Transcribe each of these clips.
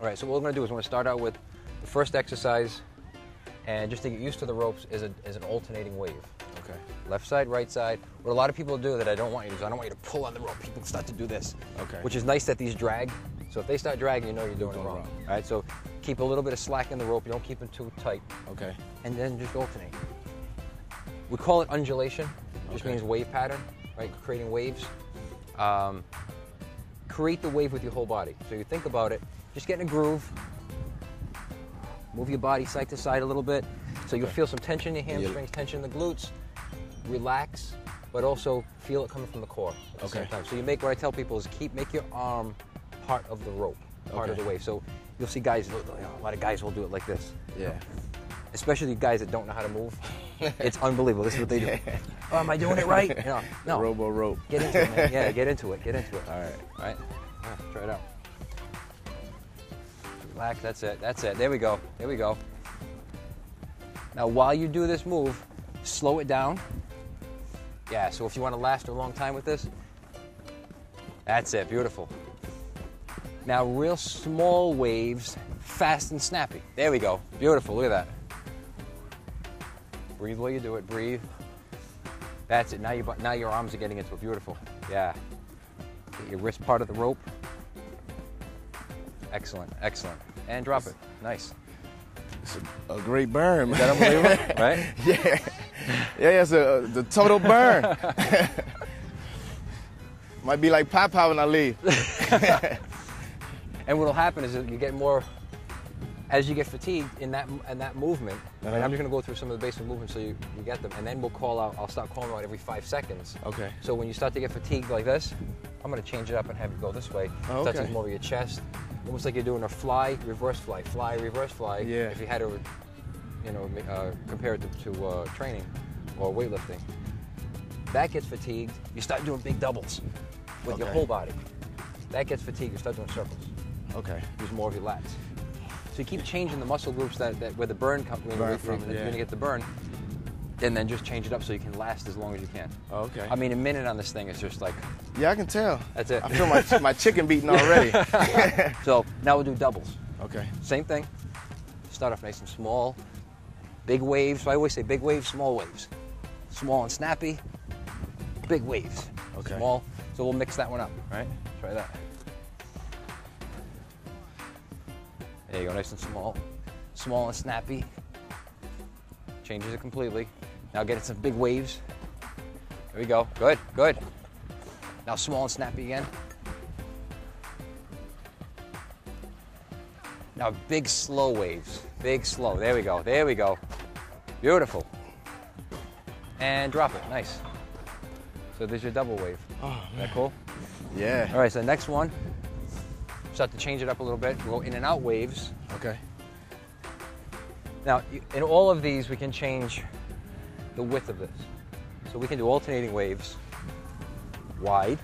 All right, so what we're gonna do is we're gonna start out with the first exercise, and just to get used to the ropes is an alternating wave. Okay. Left side, right side. What a lot of people do that I don't want you to do is I don't want you to pull on the rope. People start to do this. Okay. Which is nice that these drag. So if they start dragging, you know you're doing it wrong. All right, so keep a little bit of slack in the rope. You don't keep it too tight. Okay. And then just alternate. We call it undulation. It just means wave pattern, right? Creating waves. Create the wave with your whole body. So you think about it, just get in a groove. Move your body side to side a little bit. So you'll feel some tension in your hamstrings, tension in the glutes. Relax, but also feel it coming from the core at the same time. So you make, what I tell people is make your arm part of the rope, part of the wave. So you'll see guys, a lot of guys will do it like this. Yeah. Especially guys that don't know how to move. It's unbelievable. This is what they do. Oh, am I doing it right? No. Robo rope. Get into it, man. Yeah, get into it. Get into it. All right. All right. Try it out. Relax. That's it. That's it. There we go. There we go. Now, while you do this move, slow it down. Yeah, so if you want to last a long time with this, that's it. Beautiful. Now, real small waves, fast and snappy. There we go. Beautiful. Look at that. Breathe while you do it. Breathe. That's it. Now your arms are getting into it. Beautiful. Yeah. Get your wrist part of the rope. Excellent. Excellent. And drop it. Nice. It's a great burn. Is that unbelievable? Right? Yeah. Yeah, it's the total burn. Might be like Papa when I leave. And what'll happen is that you get more, as you get fatigued in that movement. Right? I'm just gonna go through some of the basic movements so you get them, and then we'll call out. I'll start calling out every 5 seconds. Okay. So when you start to get fatigued like this, I'm gonna change it up and have you go this way. Oh, okay. Touches more of your chest, almost like you're doing a fly, reverse fly, fly, reverse fly. Yeah. If you had to, compare it to training or weightlifting, that gets fatigued. You start doing big doubles with your whole body. That gets fatigued. You start doing circles. Okay. Use more of your lats. So you keep changing the muscle groups that where the burn comes from. You're going to get the burn, and then just change it up so you can last as long as you can. Okay. I mean, a minute on this thing is just like. Yeah, I can tell. That's it. I feel my chicken beating already. So now we'll do doubles. Okay. Same thing. Start off nice and small. Big waves. So I always say big waves, small waves. Small and snappy. Big waves. Okay. Small. So we'll mix that one up. All right. Try that. There you go, nice and small. Small and snappy. Changes it completely. Now get it some big waves. There we go, good, good. Now small and snappy again. Now big slow waves, big slow. There we go, there we go. Beautiful. And drop it, nice. So there's your double wave. Oh, Is that cool? Yeah. All right, so the next one, start to change it up a little bit. We'll go in and out waves. Okay. Now, in all of these, we can change the width of this. So we can do alternating waves, wide,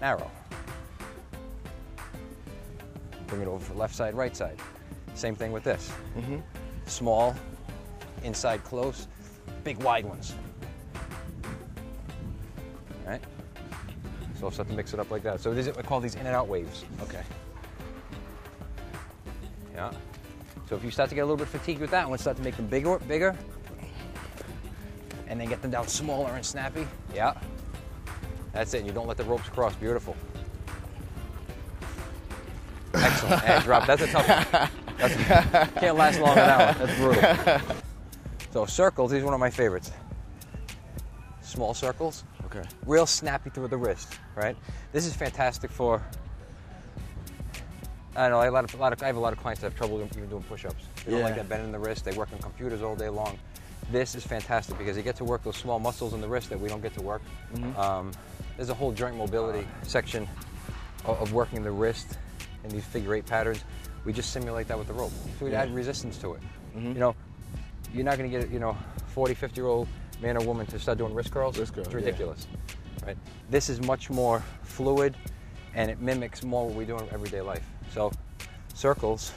narrow. Bring it over for left side, right side. Same thing with this. Small, inside close, big wide ones. All right? So I'll start to mix it up like that. So we call these in and out waves. Okay. Yeah. So if you start to get a little bit fatigued with that one, start to make them bigger, and then get them down smaller and snappy. Yeah. That's it. And you don't let the ropes cross. Beautiful. Excellent. And drop. That's a tough one. Can't last long on that one. That's brutal. So circles, these are one of my favorites. Small circles. Okay. Real snappy through the wrist, right? This is fantastic for, I don't know, I have a lot of clients that have trouble even doing push-ups. They don't like that bend in the wrist. They work on computers all day long. This is fantastic because you get to work those small muscles in the wrist that we don't get to work. There's a whole joint mobility section of working the wrist in these figure-8 patterns. We just simulate that with the rope. So we add resistance to it. You know, you're not going to get, 40, 50-year-old man or woman to start doing wrist curls. It's ridiculous, right? This is much more fluid, and it mimics more what we do in everyday life. So circles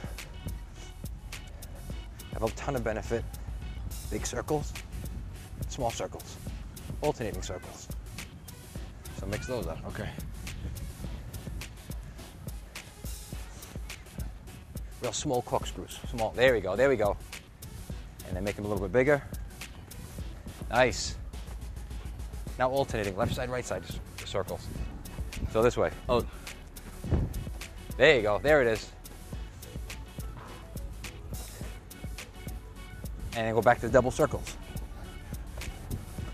have a ton of benefit. Big circles, small circles, alternating circles. So mix those up. Okay. real small corkscrews. Small, there we go, there we go. And then make them a little bit bigger. Nice. Now alternating, left side, right side, just circles. So this way. Oh, there you go, there it is. And then go back to the double circles.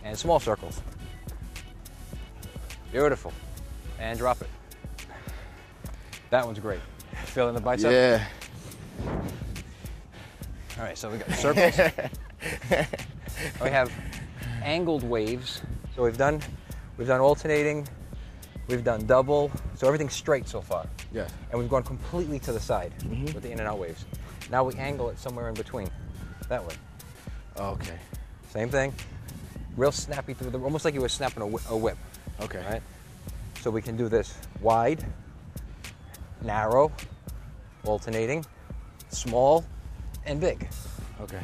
And small circles. Beautiful. And drop it. That one's great. Feeling the bicep? Yeah. All right, so we got circles. We have angled waves. So we've done alternating, we've done double, so everything's straight so far. Yeah. And we've gone completely to the side with the in and out waves. Now we angle it somewhere in between, that way. Okay. Same thing, real snappy through the, almost like you were snapping a whip. Okay. Right? So we can do this wide, narrow, alternating, small, and big. Okay.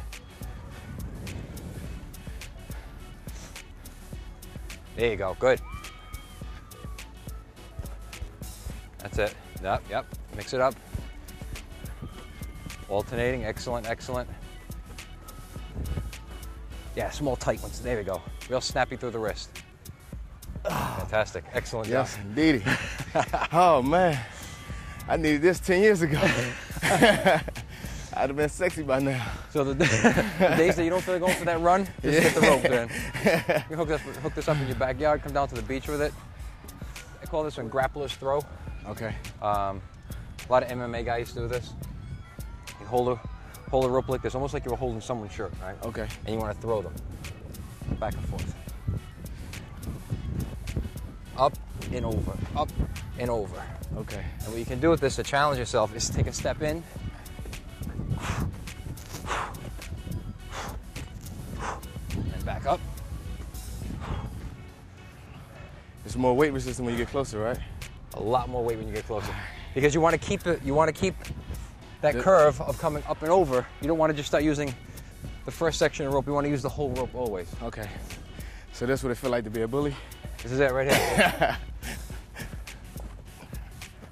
There you go, good. That's it. Yep, mix it up. Alternating, excellent, excellent. Yeah, small tight ones, there we go. Real snappy through the wrist. Fantastic, excellent job. Yes, indeed. Oh man, I needed this 10 years ago. I'd have been sexy by now. So the days that you don't feel like going for that run, just get the rope in. You hook this up in your backyard, come down to the beach with it. I call this one Grappler's throw. Okay. A lot of MMA guys do this. You hold a rope like this, almost like you were holding someone's shirt, right? Okay. And you want to throw them back and forth. Up and over, up and over. Okay. And what you can do with this to challenge yourself is take a step in, and back up. There's more weight resistance when you get closer, right? A lot more weight when you get closer, because you want to keep it. You want to keep that curve of coming up and over. You don't want to just start using the first section of rope. You want to use the whole rope always. Okay. So that's what it feel like to be a bully? This is it right here.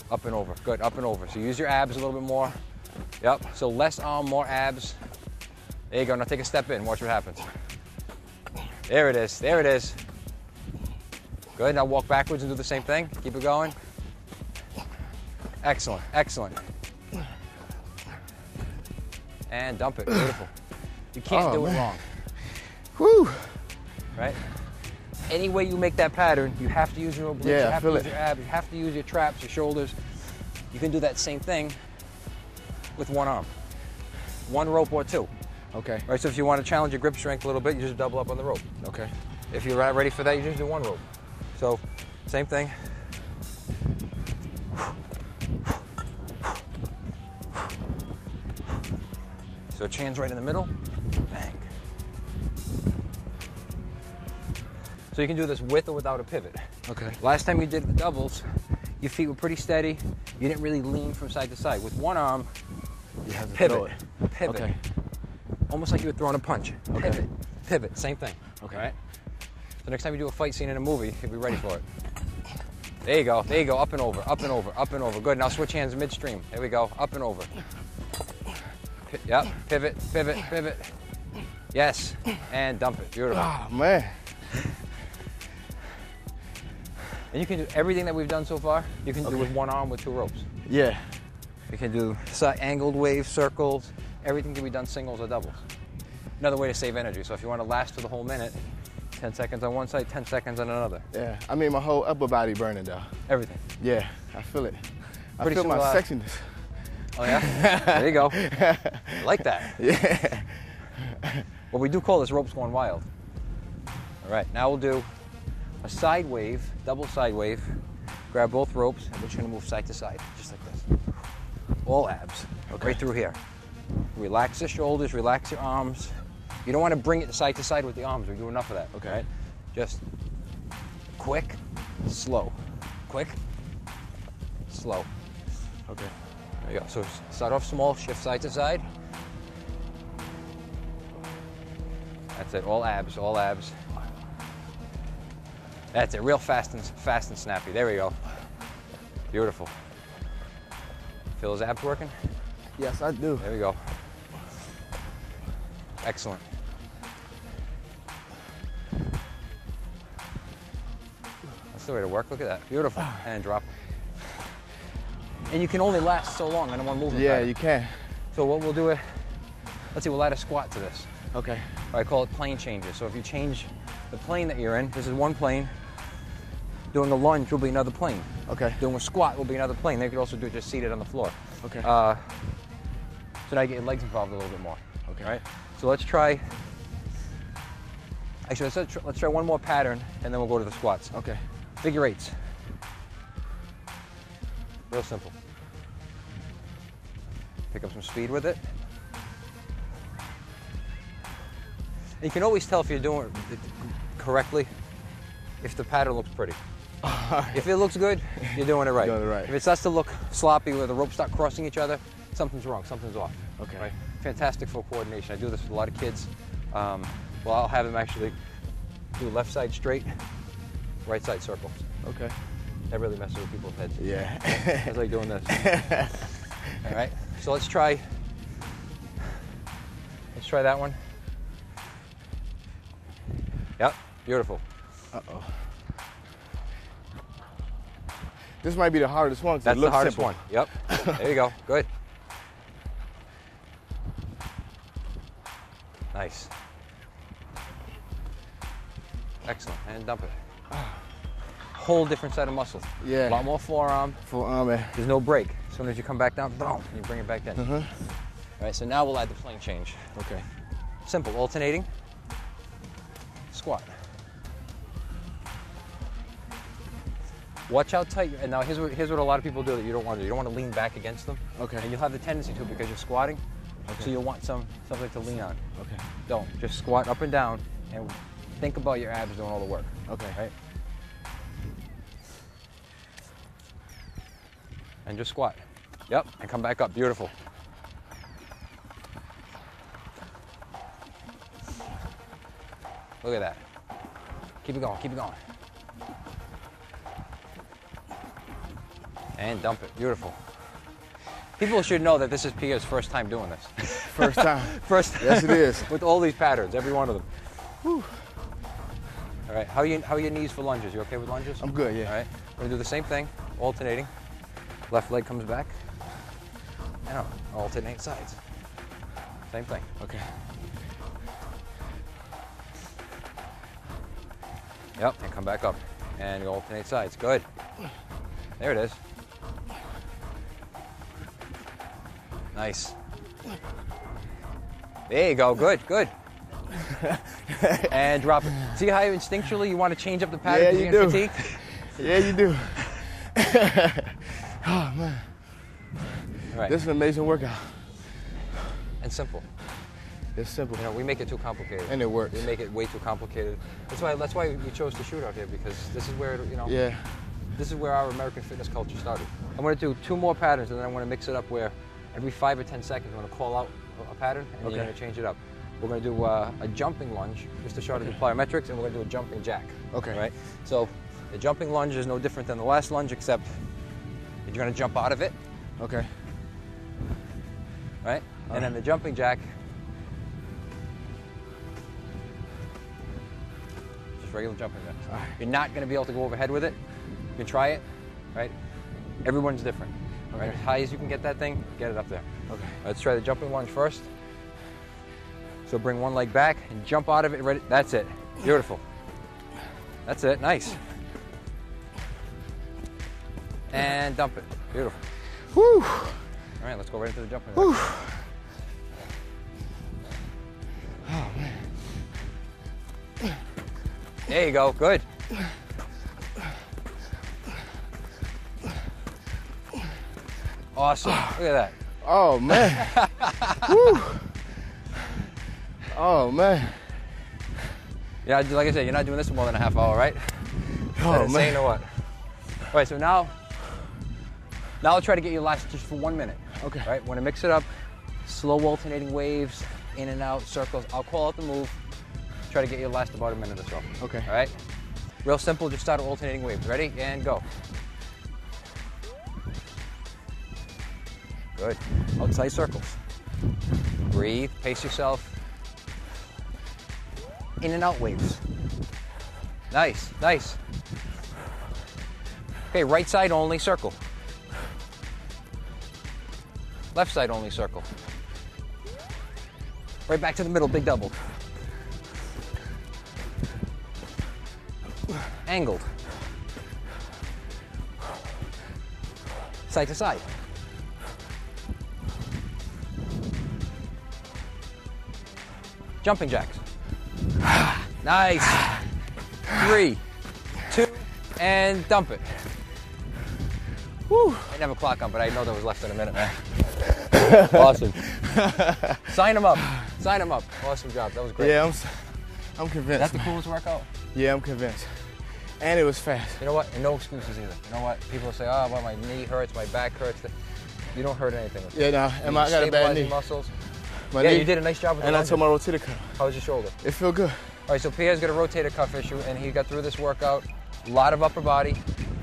Up and over. Good. Up and over. So use your abs a little bit more. Yep. So less arm, more abs. There you go. Now take a step in. Watch what happens. There it is. There it is. Good. Now walk backwards and do the same thing. Keep it going. Excellent. Excellent. And dump it. Beautiful. You can't do it wrong. Woo! Right? Any way you make that pattern, you have to use your obliques, you have to use your abs, you have to use your traps, your shoulders. You can do that same thing with one arm. One rope or two. Okay. Right, so if you want to challenge your grip strength a little bit, you just double up on the rope. Okay. If you're not ready for that, you just do one rope. So, same thing. So chain's right in the middle, bang. So you can do this with or without a pivot. Okay. Last time you did the doubles, your feet were pretty steady. You didn't really lean from side to side. With one arm, You have to pivot, throw it. pivot. Okay. Almost like you were throwing a punch. Okay. Pivot, pivot, same thing. Okay. All right? So next time you do a fight scene in a movie, you'll be ready for it. There you go, there you go, up and over, up and over, up and over. Good, now switch hands midstream. There we go, up and over. Yep, pivot, pivot, pivot. Yes, and dump it, beautiful. Oh, man. And you can do everything that we've done so far, you can do with one arm with two ropes. Yeah. You can do angled waves, circles, everything can be done singles or doubles. Another way to save energy, so if you want to last for the whole minute, 10 seconds on one side, 10 seconds on another. Yeah. I mean, my whole upper body burning, though. Everything. Yeah, I feel it. I Pretty feel soon my we'll, sexiness. Oh yeah? There you go. I like that. Yeah. Well, we do call this ropes going wild. All right, now we'll do a side wave, double side wave. Grab both ropes, and we're just gonna move side to side, just like this. All abs, right through here. Relax the shoulders, relax your arms. You don't want to bring it side to side with the arms. We do enough of that, okay? Right? Just quick, slow. Quick, slow. Okay. There you go. So start off small, shift side to side. That's it, all abs, all abs. That's it, real fast and snappy. There we go. Beautiful. Feel those abs working? Yes, I do. There we go. Excellent. That's the way to work. Look at that. Beautiful. And drop. And you can only last so long in one movement. Yeah, pattern. you can. So what we'll do is, let's see, we'll add a squat to this. Okay. I call it plane changes. So if you change the plane that you're in, this is one plane. Doing a lunge will be another plane. Okay. Doing a squat will be another plane. They could also do it just seated on the floor. Okay. So now you get your legs involved a little bit more. Okay. All right. So let's try. Actually, let's try one more pattern, and then we'll go to the squats. Okay. Figure eights. Real simple. Pick up some speed with it. And you can always tell if you're doing it correctly if the pattern looks pretty. If it looks good, you're doing it right. Doing it right. If it starts to look sloppy where the ropes start crossing each other, something's wrong, something's off. Okay. Right? Fantastic for coordination. I do this with a lot of kids. Well, I'll have them actually do left side straight, right side circles. Okay. That really messes with people's heads. Yeah. It's like doing this. All right. So let's try that one. Yep. Beautiful. Uh-oh. This might be the hardest one. That's the hardest one. Yep. There you go. Good. Nice. Excellent. And dump it. Whole different set of muscles. Yeah. A lot more forearm. Forearm. There's no break. As soon as you come back down, boom, you bring it back in. All right. So now we'll add the plane change. Okay. Simple. Alternating. Squat. Watch how tight. And now here's what a lot of people do that you don't want to do. You don't want to lean back against them. Okay. And you'll have the tendency to because you're squatting. Okay. So you'll want something to lean on. Okay. Don't. Just squat up and down and think about your abs doing all the work. Okay. Right? And just squat. Yep. And come back up. Beautiful. Look at that. Keep it going. Keep it going. And dump it. Beautiful. People should know that this is Pia's first time doing this. First time. First time. Yes, it is. With all these patterns, every one of them. Whew. All right. How are your knees for lunges? You okay with lunges? I'm good, yeah. All right. We're going to do the same thing, alternating. Left leg comes back. And alternate sides. Same thing. Okay. Yep, and come back up. And you alternate sides. Good. There it is. Nice. There you go. Good, good. And drop it. See how instinctually you want to change up the pattern? Yeah, you do. Fatigue? Yeah, you do. Oh, man. All right. This is an amazing workout. And simple. It's simple. You know, we make it too complicated. And it works. We make it way too complicated. That's why we chose to shoot out here, because this is where, you know, Yeah. this is where our American fitness culture started. I'm going to do 2 more patterns, and then I'm going to mix it up where every 5 or 10 seconds I'm going to call out a pattern, and Okay. you're going to change it up. We're going to do a jumping lunge, just to show how to do plyometrics, and we're going to do a jumping jack. Okay. Right? So the jumping lunge is no different than the last lunge, except you're going to jump out of it, Okay. right? And then the jumping jack, just regular jumping jack. All right. You're not going to be able to go overhead with it. You can try it, right? Everyone's different. Right? Okay. As high as you can get that thing, get it up there. Okay. Let's try the jumping lunge first. So bring one leg back and jump out of it. Ready? That's it. Beautiful. That's it. Nice. And dump it. Beautiful. Woo! All right, let's go right into the jumping Whew. leg. Oh, man. There you go. Good. Awesome. Look at that. Oh, man. Woo! Oh, man. Yeah, like I said, you're not doing this for more than a half hour, right? Oh, Insane man. or what? All right, so now I'll try to get you last just for 1 minute. Okay. Right, want to mix it up, slow alternating waves, in and out, circles. I'll call out the move, try to get you last about a minute or so. Okay. All right? Real simple, just start alternating waves. Ready? And go. Good. Outside circles. Breathe, pace yourself. In and out waves. Nice, nice. Okay, right side only, circle. Left side only, circle. Right back to the middle, big double. Angled. Side to side. Jumping jacks. Nice. 3, 2, and dump it. Woo. I didn't have a clock on, but I know there was less than a minute, man. Awesome. Sign him up. Sign him up. Awesome job. That was great. Yeah, I'm convinced. That's the coolest workout? Yeah, I'm convinced. And it was fast. You know what? And no excuses either. You know what? People say, oh, well, my knee hurts, my back hurts. You don't hurt anything. Yeah, no. And I got a bad knee. Muscles. My knee. knee. You did a nice job with and I told my rotator cuff. How was your shoulder? It feel good. All right, so Pierre's got a rotator cuff issue, and he got through this workout. A lot of upper body.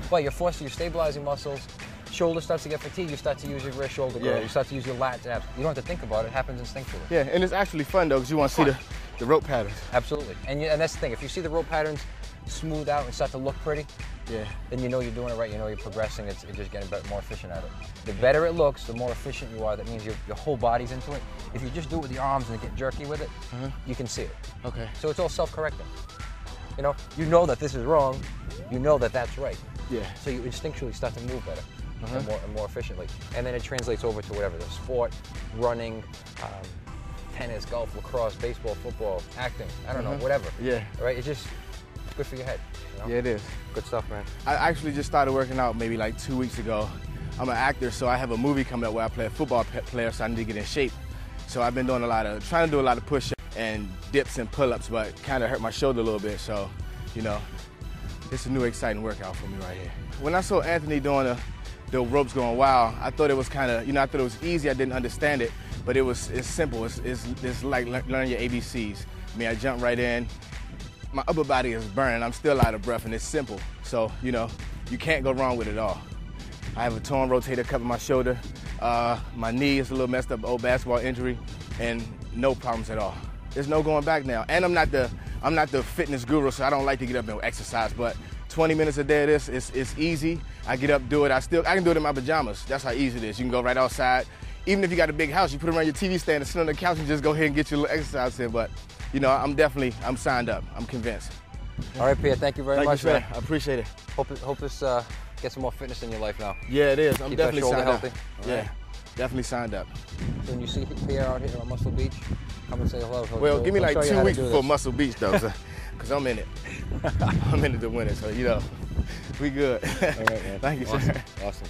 But you're forcing your stabilizing muscles. Shoulder starts to get fatigued. You start to use your rear shoulder girdle. You start to use your lats, abs. You don't have to think about it. It happens instinctively. Yeah, and it's actually fun, though, because you want to see the rope patterns. Absolutely. And that's the thing. If you see the rope patterns smooth out and start to look pretty, then you know you're doing it right. You know you're progressing. It's just getting better, more efficient at it. The better it looks, the more efficient you are. That means your whole body's into it. If you just do it with your arms and get jerky with it, you can see it. Okay. So it's all self-correcting. You know that this is wrong. You know that that's right. Yeah. So you instinctually start to move better and more efficiently. And then it translates over to whatever, the sport, running, tennis, golf, lacrosse, baseball, football, acting, I don't know, whatever. Yeah. Right? It's just good for your head. Yeah, it is. Good stuff, man. I actually just started working out maybe like 2 weeks ago. I'm an actor, so I have a movie coming up where I play a football player, so I need to get in shape. So I've been doing trying to do a lot of push-ups and dips and pull-ups, but kind of hurt my shoulder a little bit. So, it's a new exciting workout for me right here. When I saw Anthony doing the ropes going wild, I thought it was kind of, I thought it was easy. I didn't understand it, but it's simple. It's like learning your ABCs. I mean, I jump right in. My upper body is burning. I'm still out of breath, and it's simple. So, you can't go wrong with it all. I have a torn rotator cuff in my shoulder. My knee is a little messed up, old basketball injury, and no problems at all. There's no going back now. And I'm not the fitness guru, so I don't like to get up and exercise, but 20 minutes a day of this, it's easy. I get up, do it. I can do it in my pajamas. That's how easy it is. You can go right outside. Even if you got a big house, you put it around your TV stand and sit on the couch and just go ahead and get your little exercise in. But, I'm signed up. I'm convinced. All right, Pierre, thank you very much, man. I appreciate it. Hope this gets some more fitness in your life now. Yeah, it is. I'm definitely signed up. Healthy. Yeah, definitely signed up. So when you see Pierre out here on Muscle Beach, come and say hello. Well, give me like 2 weeks before Muscle Beach, though, because I'm in it. I'm in it to win it, so, we good. All right, man. Thank you, awesome. sir. Awesome.